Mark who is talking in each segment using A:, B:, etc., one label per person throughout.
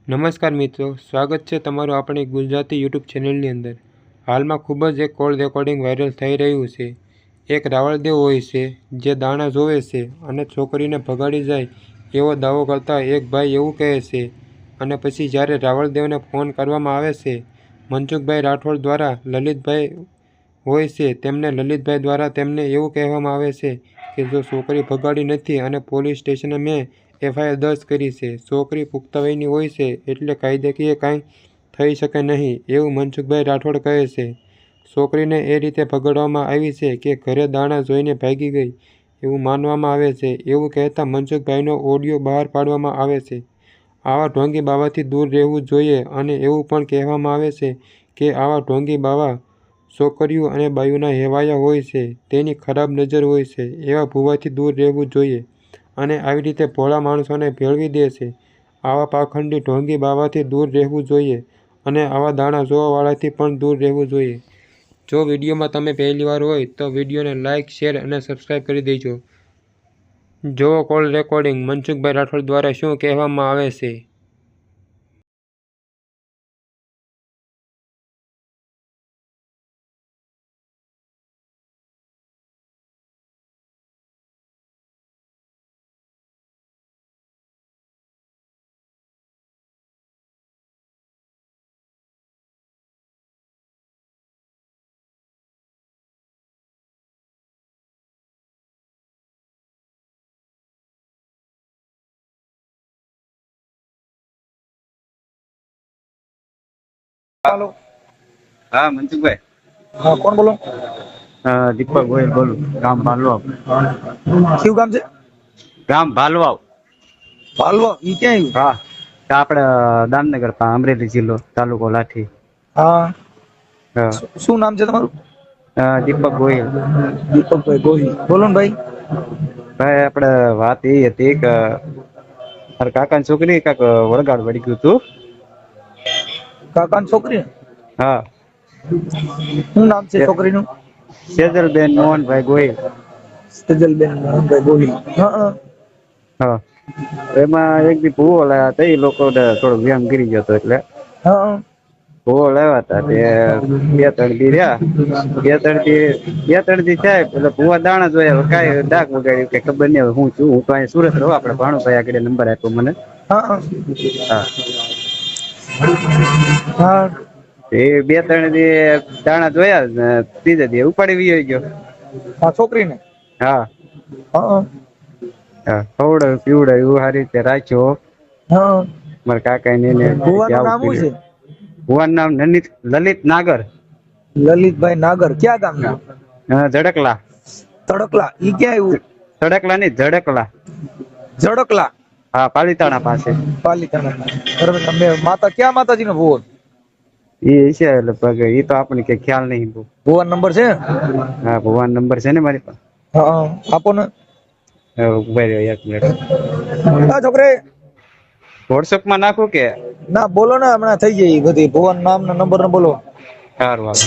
A: નમસ્કાર મિત્રો, સ્વાગત છે તમારું આપણી ગુજરાતી યુટ્યુબ ચેનલની અંદર। હાલમાં ખૂબ જ એક કોલ રેકોર્ડિંગ વાયરલ થઈ રહ્યું છે। એક રાવળદેવ હોય છે જે દાણા જોવે છે અને છોકરીને ભગાડી જાય એવો દાવો કરતા એક ભાઈ એવું કહે છે અને પછી જ્યારે રાવળદેવને ફોન કરવામાં આવે છે મનસુખભાઈ રાઠોડ દ્વારા લલિતભાઈ હોય છે તેમને લલિતભાઈ દ્વારા તેમને એવું કહેવામાં આવે છે કે જો છોકરી ભગાડી નથી અને પોલીસ સ્ટેશને મેં FIR દર્જ કરી છે। છોકરી પુખ્ત વયની હોય છે એટલે કાયદાકીય કાંઈ થઈ શકે નહીં એવું મનસુખભાઈ રાઠોડ કહે છે। છોકરીને એ રીતે ભગાડવામાં આવી છે કે ઘરે દાણા જોઈને ભાગી ગઈ એવું માનવામાં આવે છે એવું કહેતા મનસુખભાઈનો ઓડિયો બહાર પાડવામાં આવે છે। આવા ઢોંગી બાવાથી દૂર રહેવું જોઈએ અને એવું પણ કહેવામાં આવે છે કે આવા ઢોંગી બાવા છોકરીઓ અને બાયુના હેવાયા હોય છે, તેની ખરાબ નજર હોય છે, એવા ભૂવાથી દૂર રહેવું જોઈએ અને આવી રીતે ભોળા માણસોને ભેળવી દે છે। આવા પાખંડી ઢોંગી બાવાથી દૂર રહેવું જોઈએ અને આવા દાણા જોવાવાળાથી પણ દૂર રહેવું જોઈએ। જો વિડીયોમાં તમે પહેલીવાર હોય તો વિડીયોને લાઇક, શેર અને સબસ્ક્રાઈબ કરી દેજો। જુઓ કોલ રેકોર્ડિંગ મનસુખભાઈ રાઠોડ દ્વારા શું કહેવામાં આવે છે।
B: हेलो।
C: हाँ मनसुख भाई।
B: हाँ कौन बोलो?
C: दीपक गोयल बोलू, गाम भालवाव।
B: क्यों काम से?
C: गाम भालवाव।
B: भालवा ये क्या है?
C: हाँ આપણે દામનગર અમરેલી જિલ્લો તાલુકો લાઠી।
B: हाँ
C: હા
B: શું નામ છે તમારું?
C: દીપક ગોહિલ।
B: દીપકભાઈ ગોહિલ બોલો ને ભાઈ।
C: ભાઈ આપણે વાત એ હતી કે મારા કાકાની છોકરી કાંક વળગાડ વળી ગયું હતું।
B: કાકાની છોકરી?
C: હા
B: શું નામ છે છોકરીનું?
C: સેજલબેન મોહનભાઈ ગોહિલ।
B: સેજલબેન મોહનભાઈ ગોહિલ। હા
C: હા એમાં એક દી ભૂવો લાવ્યા હતા, એ લોકો થોડો વ્યાયામ કરી ગયો હતો એટલે
B: હા
C: ભૂવો લાવ્યા હતા તે 2-3 દી રહ્યા। 2-3 દી થાય એટલે ભૂવા દાણા જોયા કાંઈ ડાક વગાડ્યું કે ખબર નહીં હું છું, હું તો અહીંયા સુરત રહું, આપણે ભાણુભાઈ આગળ નંબર આપ્યો મને।
B: હા
C: હા
B: હા
C: એ 2-3 દી દાણા જોયા, ત્રીજે દી ઉપાડી વયો ગયો।
B: હા છોકરીને?
C: હા
B: હા
C: હા ખવડાવ્યું પીવડાવ્યું સારી રીતે રાખ્યો
B: હા
C: મારા કાકા ને
B: ભુવાનું નામ શું છે?
C: ભુવાનું નામ લલિત નાગર।
B: લલિતભાઈ નાગર ક્યાં ગામના?
C: ઝડકલા।
B: તડકલા ઈ ક્યાં આવ્યું?
C: તડકલા ની ઝડકલા।
B: ઝડકલા?
C: હા પાલીતાણા પાસે।
B: પાલીતાણા બરાબર। તમે માતા ક્યાં માતાજીનો ભુવો?
C: એ છે લગભગ, એ તો આપણને કઈ ખ્યાલ નહીં બહુ।
B: ભુવન નંબર છે?
C: હા ભુવન નંબર છે ને મારી પાસે।
B: હા આપો ને।
C: ઉભા રહ્યો 1 મિનિટ।
B: હા છોકરે
C: વોટ્સએપ માં નાખું કે?
B: ના બોલો ને, હમણાં થઈ જાય બધી ભુવન નામ ના નંબર ને બોલો।
C: સારું હાલો।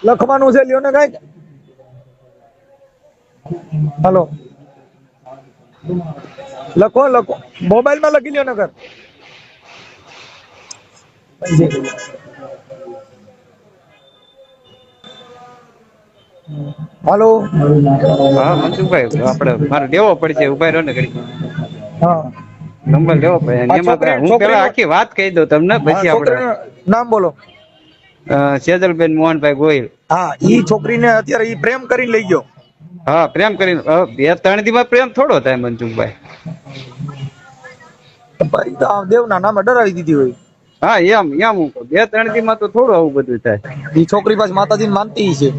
B: લખવાનું છે લ્યો ને કઈક। હાલો લખો લખો, મોબાઈલ માં લખી લ્યો ને કર। હાલો
C: હા મનસુખભાઈ આપણે મારે લેવો પડશે, ઉભા રહ્યો ને ઘડી।
B: હા
C: નંબર લેવો પડે એમાં હું પેલા આખી વાત કહી દઉં તમને પછી આપણે।
B: નામ બોલો।
C: સેજલબેન મોહનભાઈ ગોહિલ।
B: હા ઈ છોકરીને અત્યારે ઈ પ્રેમ કરીને લઈ ગયો?
C: હા પ્રેમ કરીને 2-3 દી માં પ્રેમ થોડો થાય મનસુખભાઈ।
B: ભાઈ તો દેવના નામે ડરાવી દીધી હોય।
C: હા એમ 2-3 દી માં તો થોડું આવું બધું થાય।
B: ઈ છોકરી પાછી માતાજીને માનતી છે?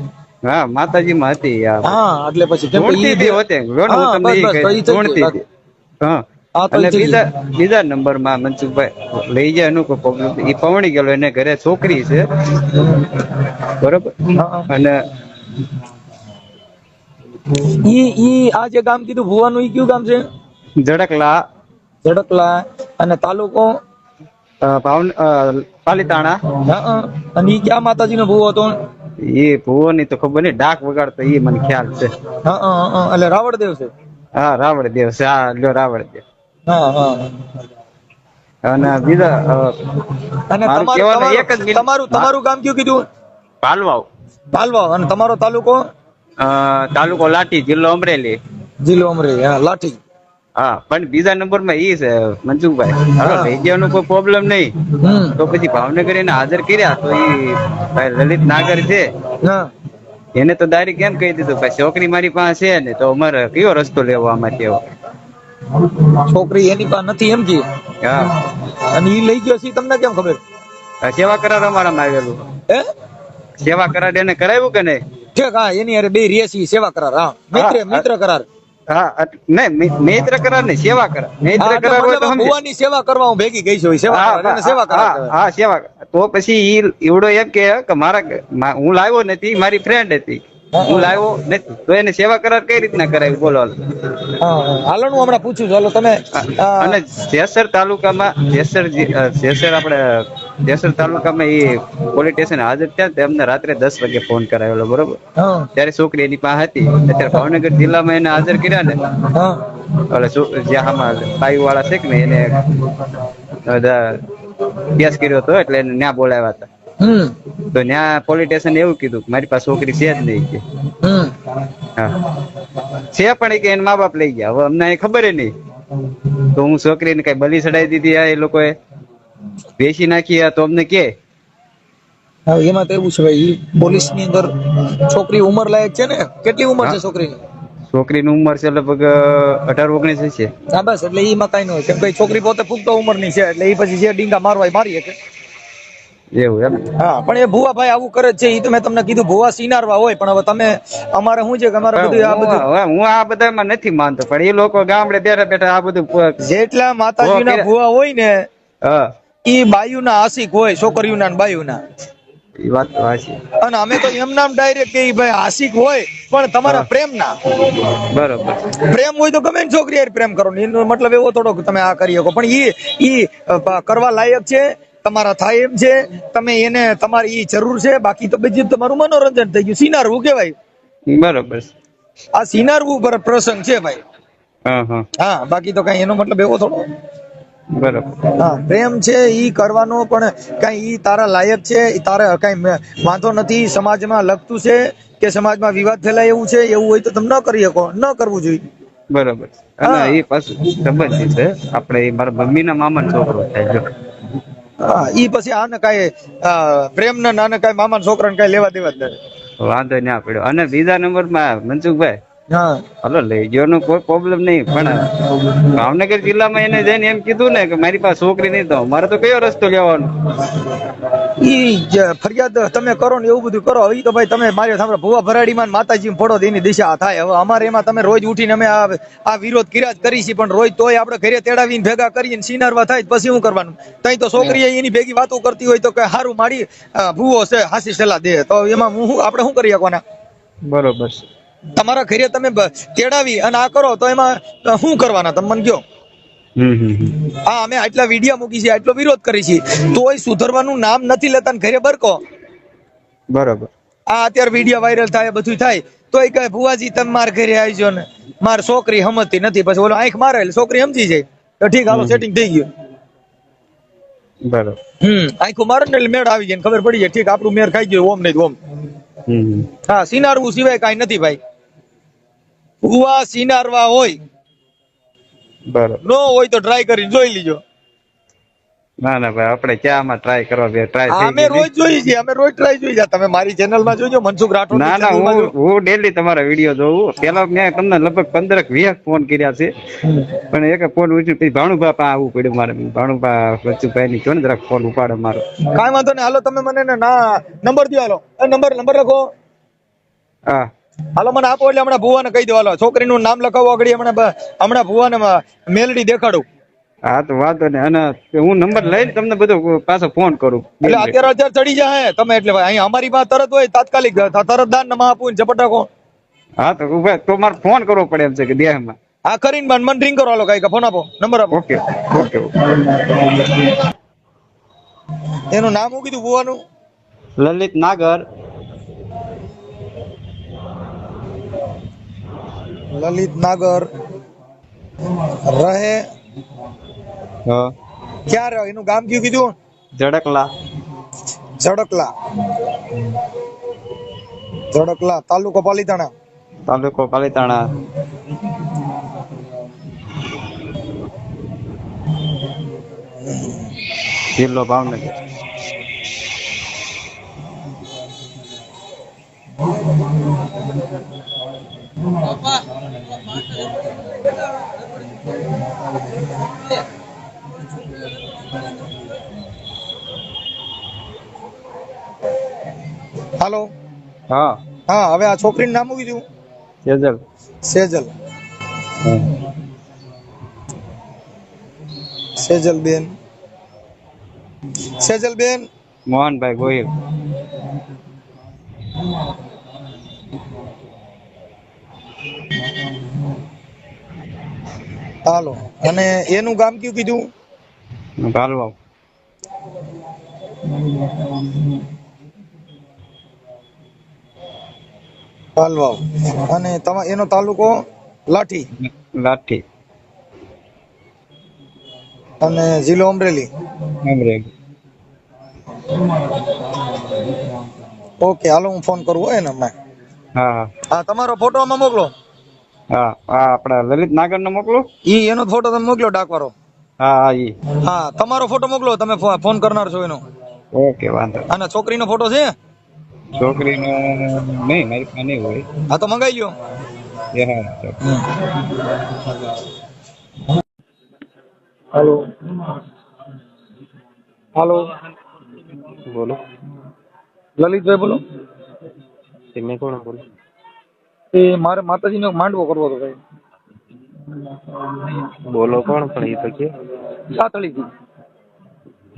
C: હા માતાજી માં હતી યાર।
B: હા એટલે પછી કેમ કે
C: ઢૂંઢતી હતી હોતે હું તમને એ કહી ઢૂંઢતી હતી। હા અને બીજા નંબર માં મનસુખભાઈ લઈ જાય એનું એ પવણી ગયેલો, એને ઘરે છોકરી છે બરોબર। અને
B: ઈ આ જે ગામ કીધું ભુવાનું, ઈ કયું ગામ છે?
C: ઝડકલા।
B: ઝડકલા અને તાલુકો?
C: પાલીતાણા।
B: અને ઈ ક્યાં માતાજીનો ભુવો હતો?
C: એ ભુવો ની તો ખબર નહીં, ડાક વગાડતો એ મને ખ્યાલ છે।
B: એટલે રાવળદેવ છે?
C: હા રાવળદેવ છે। હા લ્યો રાવળદેવ।
B: હા હા
C: અને બીજા
B: અને
C: મારું
B: તમારું
C: કહેવાનું એક જ મિનિટ.
B: તમારું ગામ કયું કીધું?
C: પાલવાવ,
B: ભાલવાવ. અને તમારો તાલુકો?
C: તાલુકો લાઠી, જિલ્લો અમરેલી.
B: જિલ્લો અમરેલી. હા, લાઠી.
C: હા, પણ બીજા નંબરમાં ઈ છે મનસુખભાઈ, હાલો
B: હા.
C: લઈ જવાનો કોઈ પ્રોબ્લેમ નહીં. તો પછી ભાવનગર એને હાજર કર્યા તો ઈ ભાઈ લલિત નાગર છે,
B: હા.
C: એને તો ડાયરેક્ટ કેમ કહી દીધું ભાઈ છોકરી મારી પાસે છે ને, તો અમારે કયો રસ્તો લેવો આમાંથી એવો.
B: છોકરી એની પાસે નથી એમ કે?
C: હા,
B: અને ઈ લઈ ગયો છે તમને કેમ ખબર?
C: સેવા કરાર અમારામાં આવેલું.
B: હે?
C: સેવા કરાર એને કરાવ્યું કે નહીં?
B: ઠીક. હા, એની હારે બે રેસી સેવા કરાર. હા, મિત્ર કરાર.
C: હા, નહીં મિત્ર કરાર નહીં, સેવા કરાર. મિત્ર
B: હા,
C: કરાર હોય તો સમજે.
B: ભુવાની સેવા કરવા હું ભેગી ગઈ છું. સેવા કરાર એને સેવા કરાર કહેવાય.
C: હા, સેવા. તો પછી ઈ એવડો એમ કે મારા હું લાવ્યો નથી, મારી ફ્રેન્ડ હતી, હું લાવ્યો નથી, તો એને સેવા કરાર કઈ રીતના કરાવી બોલો?
B: હાલો હું હમણાં પૂછું છું. હાલો તમે
C: અને જેસર તાલુકામાં જેસર તાલુકામાં એ પોલીસ સ્ટેશન હાજર થયા, તેમને રાત્રે 10 વાગે ફોન કરાવેલો, બરોબર?
B: હા.
C: ત્યારે છોકરી એની પાસે હતી. અત્યારે ભાવનગર જિલ્લામાં એને હાજર કર્યા ને,
B: હા.
C: એટલે જ્યાં બાયુ વાળા છે કે ને, એને કેસ કર્યો હતો, એટલે એને ન્યા બોલાવ્યા હતા. તો ન્યા પોલીસ સ્ટેશન એવું કીધું કે મારી પાસે છોકરી છે જ નહીં કે. હા, છે પણ કે એના મા બાપ લઈ ગયા. હવે અમને ખબર નહીં, તો હું છોકરીને કઈ બલી ચડાવી દીધી આ એ લોકોએ બેસી નાખી તો અમને કે.
B: એમાં તો એવું છે ભાઈ, પોલીસ ની અંદર છોકરી ઉંમર લાયક છે ને? કેટલી ઉંમર છે છોકરીની?
C: છોકરીની ઉંમર છે લગભગ 18-19 છે.
B: હા, બસ એટલે એમાં કઈ ન હોય, કેમ કે છોકરી પોતે પુખ્ત ઉંમર ની છે, એટલે એ પછી જે ડીંગા મારવા એ મારી શકે.
C: એવું એમ?
B: હા, પણ એ ભુવા ભાઈ આવું કરે છે, એ તો મેં તમને કીધું ભુવા સિનારવા હોય. પણ હવે તમે અમારે શું છે કે અમારે બધું આ બધું
C: હું આ બધામાં નથી માનતો, પણ એ લોકો ગામડે બેઠા બેઠા આ બધું
B: જેટલા માતાજીના ભુવા હોય ને,
C: હા,
B: ઈ બાયુના આશિક હોય, છોકરીઓના ને બાયુના.
C: એ વાત તો સાચી.
B: અને અમે તો એમ નામ ડાયરેક્ટ કે ભાઈ આશિક હોય, પણ તમારા પ્રેમના.
C: બરોબર.
B: પ્રેમ હોય તો ગમે છોકરી યાર પ્રેમ કરો, એનો મતલબ એવો થોડો કે તમે આ કરી શકો, પણ ઈ કરવા લાયક છે, તમારા થાય એમ છે, તમે એને તમારી ઈ જરૂર છે. બાકી તો બીજું તમારું મનોરંજન થઈ ગયું, સિનારવું કેવાય.
C: બરોબર.
B: આ સિનારવું પર પ્રસંગ છે ભાઈ.
C: હા,
B: બાકી તો કઈ એનો મતલબ એવો થોડો.
C: બરોબર.
B: હા, પ્રેમ છે ઈ કરવાનો, પણ કઈ ઈ તારા લાયક છે, તારે કઈ વાંધો નથી, સમાજમાં લગતું છે કે સમાજમાં વિવાદ ફેલાય એવું છે, એવું હોય તો તમે ન કરી શકો, ન કરવું જોઈએ.
C: બરોબર. અને એ પાછું સંબંધી છે આપણે, મારા મમ્મીના મામાનો છોકરો થાય.
B: હા, ઈ પછી આને કઈ પ્રેમ ને નાને કઈ મામા છોકરાને કઈ લેવા દેવા જ નથી.
C: વાંધો ના પડ્યો. અને બીજા નંબરમાં મનસુખભાઈ,
B: હા,
C: હાલો લઈ ગયો કોઈ પ્રોબ્લેમ નહીં, પણ ભાવનગર જિલ્લામાં એને જઈને એમ કીધું ને કે મારી પાસે છોકરી નહીં, તો મારે તો કયો રસ્તો લેવાનો?
B: ઈ ફરિયાદ તમે કરો ને એવું બધું કરો. ઈ તો ભાઈ તમે મારે સાંભળો, ભુવા ભરાડીમાં માતાજી પડો એની દિશા થાય. હવે અમારે એમાં તમે રોજ ઉઠીને અમે આ વિરોધ કર્યા જ કરી છે, પણ રોજ તોય આપણે ઘરે તેડાવીને ભેગા કરીને સિનારવા થાય પછી શું કરવાનું? તઈ તો છોકરી એની ભેગી વાતો કરતી હોય તો કઈ સારું માડી ભૂવો છે હાસી સલાહ દે, તો એમાં આપણે શું કરી શકવાના?
C: બરોબર.
B: તમારા ઘરે તમે તેડાવી અને આ કરો તો એમાં શું કરવાના તમે મને કયો? હા, અમે આટલા વિડીયો મૂકી છે, આટલો વિરોધ કરી છે, તોય સુધરવાનું નામ નથી લેતા ને ઘરે બરકો.
C: બરોબર.
B: આ અત્યારે વિડીયો વાયરલ થાય, બધું થાય, તોય કહે ભુવાજી તમે મારા ઘરે આવજો ને, મારી છોકરી સમજતી નથી. પછી ઓલો આંખ મારે છોકરી સમજી જાય તો ઠીક, હાલો સેટિંગ થઈ ગયું.
C: બરોબર.
B: આંખો મારે ને એટલે મેળ આવી જાય, ખબર પડી જાય, ઠીક આપણું મેળ ખાઈ ગયું, ઓમ નહીં ઓમ. હા, સિનારવું સિવાય કઈ નથી ભાઈ. ભુવા સિનારવા હોય,
C: બરોબર.
B: નો હોય તો ટ્રાય કરીને જોઈ લીજો.
C: ના ના ભાઈ, આપણે ક્યાંમાં ટ્રાય કરવા ટ્રાય થઈ
B: અમે રોજ જોઈએ છીએ, અમે રોજ ટ્રાય જોઈએ. તમે મારી ચેનલ માં જોજો, મનસુખ રાઠોડ.
C: ના ના, હું ડેલી તમારા વિડીયો જોઉં. પેલા મેં તમને લગભગ 15-20 ફોન કર્યા છે, પણ એક ફોન ઉઠ્યું, ભાણુભા પા આવવું પડ્યું મારે. ભાણુભા વચ્ચુભાઈ ની જો ને જરાક ફોન ઉપાડે મારો.
B: કાંઈ વાંધો નહીં, હાલો તમે મને નંબર દો. હાલો નંબર લખો.
C: હા,
B: હાલો મને આપો, એટલે હમણાં ભુવાને કહી દો. હાલો છોકરીનું નામ લખાવો આગળ, હમણાં ભુવાને મેલડી દેખાડું.
C: હા, તો વાંધો નહીં. અને હું નંબર લઈને તમને બધું પાછો ફોન કરું.
B: એટલે અત્યારે ચડી જાય તમે, એટલે અહીં અમારી પાસે તરત હોય, તાત્કાલિક તરત દાન માં આપું ઝપટાકો. હા,
C: તો મારે ફોન કરવો પડે એમ છે કે દેહમાં.
B: હા, કરીને મને રિંગ કરો. હાલો કઈ ફોન આપો, નંબર આપો.
C: Okay okay.
B: એનું નામ શું કીધું ભુવાનું?
C: લલિત નાગર.
B: લલિત નાગર રહે ક્યાં રહ્યો? એનું ગામ કયું કીધું?
C: ઝડકલા.
B: ઝડકલા. ઝડકલા તાલુકો પાલીતાણા.
C: તાલુકો પાલીતાણા. જિલ્લો ભાવનગર.
B: હાલો.
C: હા.
B: હા, હવે આ છોકરીનું નામ શું કીધું?
C: સેજલ.
B: સેજલ. સેજલબેન. સેજલબેન
C: મોહનભાઈ ગોહિલ.
B: હાલો. અને એનું ગામ કયું કીધું?
C: ભાલવાવ.
B: પાલવાવ. અને એનો તાલુકો લાઠી.
C: લાઠી.
B: અને જિલ્લો અમરેલી.
C: અમરેલી.
B: ઓકે, હાલો હું ફોન કરું હો એને હમણાં.
C: હા.
B: હા, તમારો ફોટો આમાં મોકલો.
C: હા હા, આપડા લલિત નાગર નો મોકલો.
B: એનો ફોટો તમે મોકલો, ડાકવાળો.
C: હા હા, ઈ.
B: હા, તમારો ફોટો મોકલો, તમે ફોન કરનાર છો એનો.
C: ઓકે, વાંધો.
B: અને છોકરીનો ફોટો છે?
C: છોકરીનો નહીં, મારી પાસે નહીં હોય.
B: હા, તો મંગાઈ લ્યો. હાલો. હાલો.
A: બોલો.
B: લલિતભાઈ બોલો.
A: તમે કોણ બોલો?
B: એ મારે માતાજીનો માંડવો કરવો હતો ભાઈ.
A: બોલો કોણ? પણ એ તો કે
B: સાતળીથી.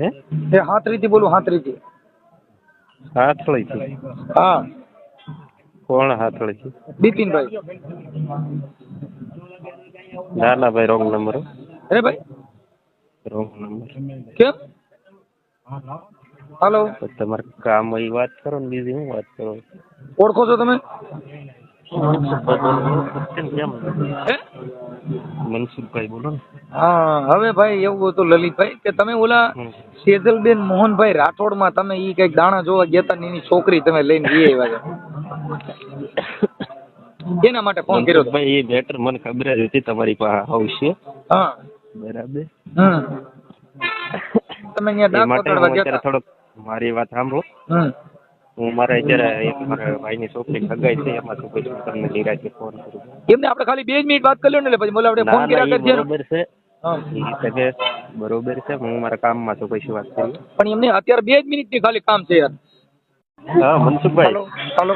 A: હે?
B: એ હાથરીથી બોલું, હાથરીથી.
A: હાથળીથી?
B: હા.
A: કોણ હાથળીથી?
B: બિપિનભાઈ.
A: ના ના ભાઈ, રોંગ નંબર.
B: અરે ભાઈ,
A: રોંગ નંબર.
B: કેમ? હાલો.
A: તમારે કામ હોય વાત કરો ને, બીજી હું વાત કરો.
B: ઓળખો છો તમે? હે?
A: મનસુખભાઈ બોલો ને.
B: હા, હવે ભાઈ એવું હતું લલિતભાઈ કે તમે ઓલા સેજલબેન મોહનભાઈ રાઠોડ માં તમે ઈ કઈક દાણા જોવા ગયા હતા ને એની છોકરી તમે લઈને ગઈ આવ્યા છે એના માટે ફોન કર્યો હતો.
A: ભાઈ એ મેટર મને ખબર જ હતી તમારી પાસે આવશે.
B: હા
A: બરાબર.
B: તમે અહીંયા ડાક પકડવા ગયા હતા.
A: થોડોક મારી વાત સાંભળો. હું મારા અત્યારે મારા ભાઈની છોકરી સગાઈ છે, એમાં તો પછી તમને નિરાતે ફોન કરું.
B: એમને આપણે ખાલી 2 મિનિટ વાત કરી લો ને એટલે પછી આપણે ફોન કર્યા કરીએ.
A: બરોબર છે. બરોબર છે, હું મારા કામમાં તો પછી વાત કરી.
B: પણ એમને અત્યારે 2 મિનિટ ની ખાલી કામ છે યાર.
A: હા મનસુખભાઈ.
B: હાલો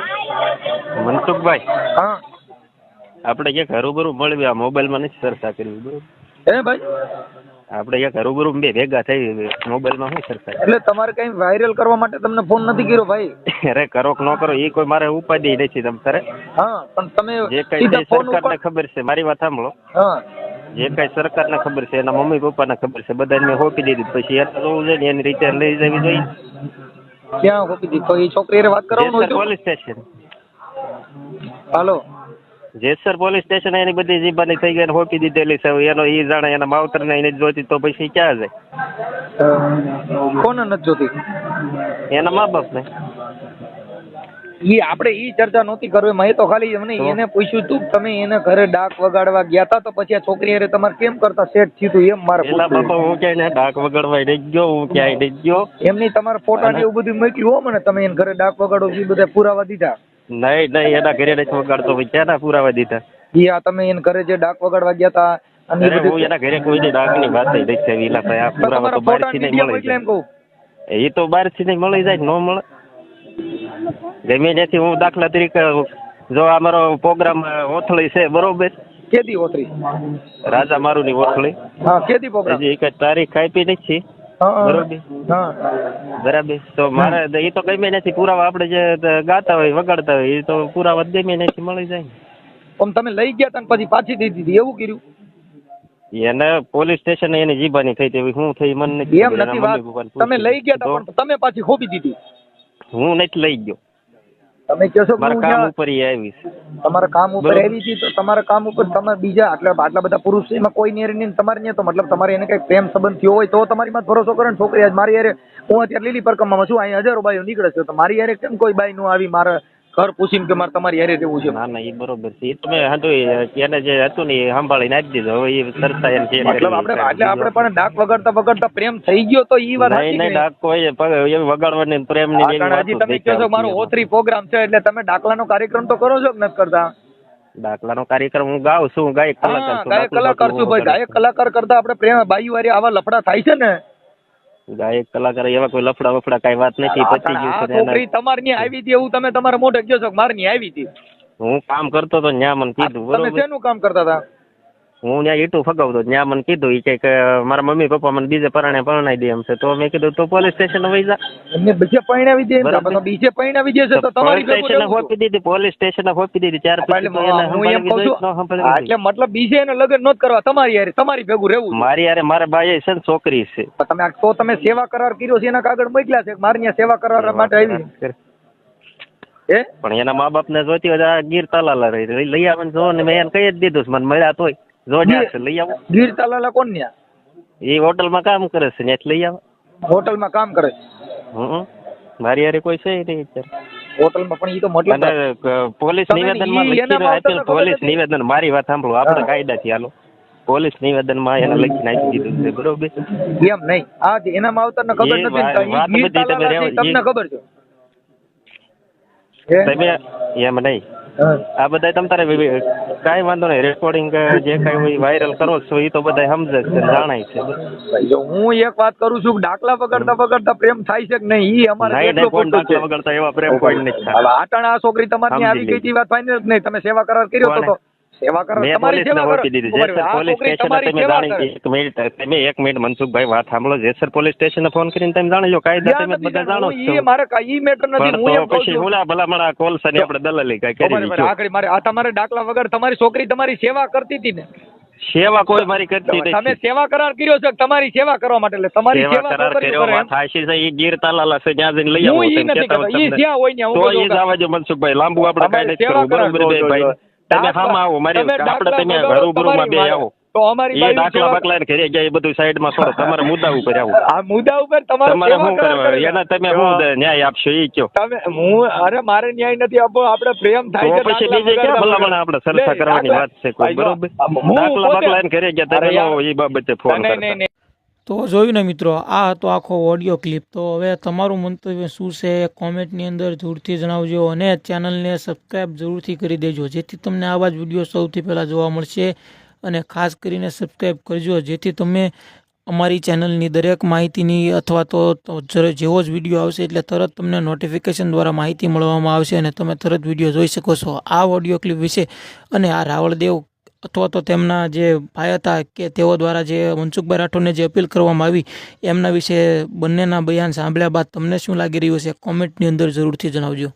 A: મનસુખભાઈ.
B: હા,
A: આપણે ક્યાંક હરુબરુ મળવી, આ મોબાઈલમાં નથી ચર્ચા કરવી, બરોબર?
B: હે ભાઈ,
A: આપણે ક્યાંક હરુબરુ બે ભેગા થઈ મોબાઈલમાં શું ચર્ચા?
B: એટલે તમારે કઈ વાયરલ કરવા માટે તમને ફોન નથી કર્યો ભાઈ.
A: અરે કરો કે ન કરો એ કોઈ મારે ઉપાધિ નથી તમ તારે.
B: હા, પણ તમે
A: જે કઈ સરકારને ખબર છે, મારી વાત સાંભળો.
B: હા,
A: જે કઈ સરકારને ખબર છે, એના મમ્મી પપ્પાને ખબર છે, બધાને મેં હોપી દીધી. પછી એને જોવું જોઈએ ને, એની રીતે લઈ જવી જોઈએ.
B: ક્યાં હોપી દીધી? તો એ છોકરી વાત કરવાનું હોય
A: પોલીસ સ્ટેશન.
B: હાલો,
A: જેસર પોલીસ સ્ટેશન એની બધી જીબાની થઈ ગઈ, હોપી દીધેલી છે. એનો ઈ જાણે એના માવતર ને એને જોતી, તો પછી ક્યાં જાય?
B: કોને નથી જોતી?
A: એના મા બાપ ને.
B: ઈ આપણે ઈ ચર્ચા નહોતી કરવી. મેં તો ખાલી મને એને પૂછ્યું તું તમે એને ઘરે ડાક વગાડવા ગયા તા, તો પછી આ છોકરી હારે તમારે કેમ કરતા સેટ થયું તું એમ મારે
A: એલા બાપા, હું ક્યાંય ડાક વગાડવા નહીં ગયો, હું ક્યાંય નહીં ગયો.
B: એમની તમારા ફોટા ને એવું બધું મોકલ્યું હો મને, તમે એને ઘરે ડાક વગાડો એ બધા પુરાવા દીધા.
A: નહીં નહીં, એના ઘરે નથી વગાડતો, ક્યાં પુરાવા દીધા?
B: ઈ આ તમે એને ઘરે જે ડાક વગાડવા ગયા તા અને
A: હું એના ઘરે કોઈ ડાકની વાત નથી થઈ. એલા ભાઈ, આ પુરાવા તો બહારથી નહીં મળી જાય. એ તો બહારથી નહીં મળી જાય, ન મળે. ગમે ત્યાંથી હું દાખલા તરીકે જો અમારો પ્રોગ્રામ ઓથળી છે, બરોબર?
B: કેદી ઓથળી?
A: રાજા મારુની ઓથળી.
B: હા, કેદી પ્રોગ્રામ?
A: હજી એક તારીખ આપી નથી. બરોબર. બરાબર. તો મારે એ તો ગમે નથી પુરાવા, આપણે જે ગાતા હોય વગાડતા હોય એ તો પુરાવા ગમે નથી મળી જાય.
B: આમ તમે લઈ ગયા તા પછી પાછી દઈ દીધી, એવું કર્યું?
A: એને પોલીસ સ્ટેશન એની જીબાની થઈ હતી, શું થઈ મને નથી.
B: એમ નથી વાત, તમે લઈ ગયા તા પણ તમે પાછી ખોપી દીધી.
A: હું નથી લઈ ગયો.
B: તમે કહો છો કે
D: મારા
B: હું
D: કામ
B: ત્યાં
D: ઉપર ઈ આવીશ.
B: તમારા કામ ઉપર
D: બરોબર.
B: આવી હતી, તો તમારા કામ ઉપર તમે બીજા આટલા બધા પુરુષ છે, એમાં કોઈ નહીં તમારે નહીં, તો મતલબ તમારે એને કઈ પ્રેમ સંબંધ થયો હોય તો તમારી માં ભરોસો કરે ને. છોકરી આજ મારી યારે, હું અત્યારે લીલી પરકમમાં છું, અહીંયા હજારો બાઈઓ નીકળે છે, તો મારી યારે કેમ કોઈ બાઈ નો આવી મારા ઘર પૂછીને કે મારે તમારી યારે રહેવું છે?
D: ના ના એ બરોબર છે. એ તમે હાંધો એને જે હતું ને એ સંભાળી નાખી દીધું. હવે એ સરતા એને જે
B: મતલબ આપણે પણ ડાક વગાડતા પ્રેમ થઈ ગયો તો ઈ વાત
D: નહીં નહીં ડાક કોઈ એવી વગાડવાની પ્રેમ ની એવી
B: હજી
D: વાતો
B: તમે કહો છો મારો ઓથરી પ્રોગ્રામ છે એટલે તમે ડાકલાનો કાર્યક્રમ તો કરો છો કે નથી કરતા?
D: દાખલાનો કાર્યક્રમ હું ગાઉં છું, ગાયક કલાકાર છું.
B: ગાયક કલાકાર છું ભાઈ, ગાયક કલાકાર કરતા આપણે પ્રેમ બાઈ વારી આવા લફડા થાય છે ને.
D: ગાયક કલાકાર એવા કોઈ લફડા વફડા કઈ વાત નથી. પતી ગયું છે ને
B: છોકરી તમારી ની આવી હતી એવું તમે તમારા મોઢે કહો છો કે મારી ની આવી હતી?
D: હું કામ કરતો તો ન્યા મને કીધું.
B: તમે
D: બરોબર,
B: શેનું કામ કરતા હતા?
D: હું ત્યાં ઈટું ફગાવતો ન્યા મને કીધું ઈ કે મારા મમ્મી પપ્પા મને બીજે પરણાઈ દે એમ છે. તો મેં કીધું તો પોલીસ સ્ટેશન વહી જા.
B: એમને બીજે પરણાવી દે,
D: બરાબર.
B: બીજે પરણાવી દે છે તો તમારી
D: પોલીસ
B: ભેગું
D: સ્ટેશન
B: રહેવું.
D: હોપી દીધી, પોલીસ સ્ટેશન હોપી દીધી. ત્યાર પછી
B: એટલે
D: તો એને
B: હું એમ કહું
D: સંભાળવી
B: છું,
D: જોઈએ, ન સંભાળવી
B: હા,
D: જોઈએ.
B: એટલે મતલબ બીજે એને લગ્ન નોત કરવા, તમારી હારે તમારી ભેગું રહેવું છે.
D: મારી યારે મારા ભાઈ છે ને છોકરી છે.
B: તમે સેવા કરાર કર્યો છે એના કાગળ મોકલ્યા છે કે મારી ત્યાં સેવા કરાર માટે આવી હે?
D: પણ એના મા બાપ ને જોતી હોય તો આ ગીર તાલાલા લઈ આવે જો ને મેં એને કહી જ દીધું છે, મને મળ્યા તોય જોડ્યા છે લઈ આવો.
B: ગીર તાલાલા કોણ ન્યા?
D: એ હોટલમાં કામ કરે છે ને લઈ આવે.
B: હોટલમાં કામ કરે છે?
D: મારી યારે કોઈ છે નહીં અત્યારે
B: હોટલમાં, પણ ઈ તો મતલબ
D: અને પોલીસ
B: તમે
D: નિવેદન
B: ઈ
D: માં
B: એના
D: લખીને
B: માવતરને
D: આપેલ.
B: ખબર
D: પોલીસ
B: નથી?
D: નિવેદન મારી વાત સાંભળો, આપણે કાયદાથી હાલો. પોલીસ નિવેદન માં એને લખીને આપી દીધું છે. બરોબર,
B: એમ નહીં, આ એના માવતરને ખબર
D: એ
B: નથી ને, તો ઈ
D: વાત
B: ગીર
D: બધી તમે
B: તાલાલા છે,
D: રહેવા-
B: તમને ખબર છે હે?
D: તમે એમ નહીં,
B: હા.
D: આ બધા તમ તારે કાંઈ વાંધો નહીં. રેકોર્ડિંગ જે કાંઈ હોય વાયરલ કરો છો એ તો બધા સમજે છે, જાણાય છે.
B: ભાઈ, જો હું એક વાત કરું છું કે દાખલા વગાડતા પ્રેમ થાય છે કે નહીં, ઈ અમારે
D: નહીં
B: એટલો
D: નહીં, કોઈ
B: પૂરતું છે.
D: દાખલા વગરતા એવા પ્રેમ કોઈ નથી
B: હવે
D: થતા.
B: આટાણા આ છોકરી તમારી
D: સમજી
B: આવી ગઈ
D: લીધી.
B: હતી, વાત ફાઇનલ જ નહીં. તમે સેવા કરાર કર્યો તો
D: કોને?
B: સેવા કરાર
D: મેં
B: તમારી
D: પોલીસને
B: સેવા
D: આપી દીધી.
B: કરાર.
D: જેસર
B: આ
D: પોલીસ
B: છોકરી
D: સ્ટેશને
B: તમારી
D: તમે
B: સેવા
D: જાણી,
B: કરે.
D: એક મિનિટ મનસુખભાઈ વાત સાંભળો. જેસર પોલીસ સ્ટેશને ફોન કરીને તમે જાણી લો, કાયદા
B: ધ્યાન
D: તમે
B: નથી
D: બધા જાણો
B: હું
D: જ છો.
B: ઈ મારે ઈ મેટર નથી.
D: પણ
B: હું એમ
D: તો
B: કહું
D: પછી
B: છું
D: હુલા ભલામણ કોલ સની આપણે દલાલી કાંઈ કરી
B: બરાબર,
D: દીધું.
B: આખરી મારે આ તમારે દાખલા વગર તમારી છોકરી તમારી સેવા કરતી હતી ને?
D: સેવા કોઈ મારી કરતી
B: તમે
D: નથી.
B: સેવા કરાર કર્યો છે તમારી સેવા કરવા માટે, એટલે તમારી
D: સેવા
B: સેવા
D: કરાર
B: છોકરી
D: કર્યો
B: કરે એમ.
D: વાત હાશી છે. ઈ ગીર તાલાલા છે, ત્યાં જઈને લઈ આવો.
B: હું ઈ
D: તમે
B: નથી
D: કહેતા
B: કહેતો,
D: હોય
B: ઈ
D: તમને.
B: જ્યાં હોય ત્યાં હું
D: તો
B: કહું
D: ઈ
B: છું
D: જ આવવા જો મનસુખભાઈ, લાંબુ આપણે કાંઈ
B: અમારી
D: નથી
B: સેવા
D: કરવું. બરોબર
B: કરાર
D: બે ભાઈ, તમે હામાં આવો મારી આપણે તમે રૂબરૂમાં બે આવો.
B: તો અમારી
D: એ
B: બાયું
D: દાખલા
B: સેવા-
D: બકલા ઘરે ગયા એ બધું સાઈડમાં કરો. તમારે મુદ્દા ઉપર આવો.
B: આ મુદ્દા ઉપર તમારે
D: તમારે
B: સેવા
D: શું
B: કરાર
D: કરવા
B: કરે.
D: એના તમે શું ન્યાય આપશો એ કયો.
B: તમે અરે મારે ન્યાય નથી આપવો, આપણે પ્રેમ થાય
D: તો
B: છે
D: પછી
B: દાખલા
D: બીજે ક્યાં
B: વગર.
D: ભલામણ આપણે ચર્ચા
B: નહીં,
D: કરવાની
B: દાખલા-
D: વાત છે કોઈ.
B: ભાઈ જો,
D: બરોબર,
B: હું
D: દાખલા
B: પોતે-
D: બકલા ઘરે ગયા
B: અરે
D: તમે
B: યાર.
D: એ બાબતે ફોન
B: નહીં,
D: કરતા.
B: નહીં.
E: તો જોયું ને મિત્રો, આ હતો આખો ઓડિયો ક્લિપ. તો હવે તમારું મંતવ્ય શું છે કોમેન્ટની અંદર જરૂરથી જણાવજો, અને ચેનલને સબસ્ક્રાઈબ જરૂરથી કરી દેજો, જેથી તમને આવા જ વિડીયો સૌથી પહેલાં જોવા મળશે. અને ખાસ કરીને સબસ્ક્રાઈબ કરજો, જેથી તમે અમારી ચેનલની દરેક માહિતીની અથવા તો જેવો જ વિડીયો આવશે એટલે તરત તમને નોટિફિકેશન દ્વારા માહિતી મળવામાં આવશે અને તમે તરત વિડીયો જોઈ શકો છો. આ ઓડિયો ક્લિપ વિશે અને આ રાવળદેવ અથવા તો તેમના જે ભાઈ હતા કે તેઓ દ્વારા જે મનસુખભાઈ રાઠોડને જે અપીલ કરવામાં આવી એમના વિશે બંનેના બયાન સાંભળ્યા બાદ તમને શું લાગી રહ્યું છે કોમેન્ટની અંદર જરૂરથી જણાવજો.